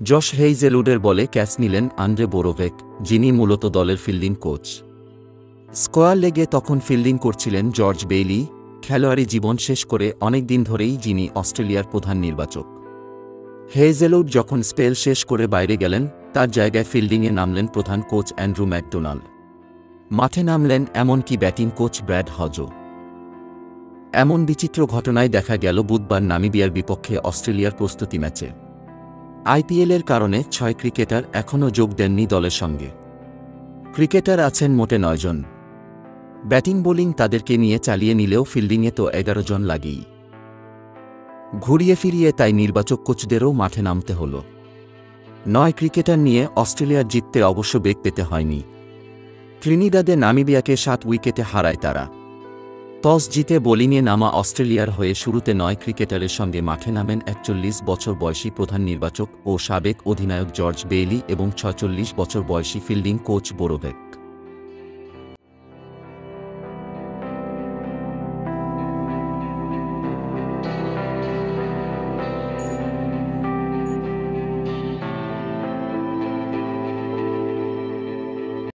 Josh হেইজেলউডের বলে catch নিলেন Andre বোরোভেক, যিনি মূলত দলের ফিল্ডিং কোচ। স্কোয়ার লেগে তখন ফিল্ডিং করছিলেন জর্জ বেইলি, খেলোয়াড়ি জীবন শেষ করে অনেক দিন ধরেই যিনি অস্ট্রেলিয়ার প্রধান নির্বাচক। হেইজেলউড যখন স্পেল শেষ করে বাইরে গেলেন, তার জায়গায় ফিল্ডিংয়ে নামলেন প্রধান কোচ অ্যান্ড্রু ম্যাকডোনাল্ড। মাঠে নামলেন এমনকি ব্যাটিং কোচ ব্র্যাড হজও। এমন বিচিত্র ঘটনায় দেখা গেল বুধবার নামিবিয়ার বিপক্ষে অস্ট্রেলিয়ার প্রস্তুতি ম্যাচে। আইপিএলের কারণে ৬ ক্রিকেটার এখনও যোগ দেননি দলের সঙ্গে। ক্রিকেটার আছেন মোটে ৯ জন। ব্যাটিং বোলিং তাদেরকে নিয়ে চালিয়ে নিলেও ফিল্ডিংয়ে তো ১১ জন লাগেই। ঘুরিয়ে ফিরিয়ে তাই নির্বাচক কোচদেরও মাঠে নামতে হল। ৯ ক্রিকেটার নিয়ে অস্ট্রেলিয়ার জিততে অবশ্য বেগ পেতে হয়নি। ত্রিনিদাদে নামিবিয়াকে ৭ উইকেটে হারায় তারা। টস জিতে বোলিংয়ে নামা অস্ট্রেলিয়ার হয়ে শুরুতে ৯ ক্রিকেটারের সঙ্গে মাঠে নামেন ৪১ বছর বয়সী প্রধান নির্বাচক ও সাবেক অধিনায়ক জর্জ বেইলি এবং ৪৬ বছর বয়সী ফিল্ডিং কোচ বোরোভেক।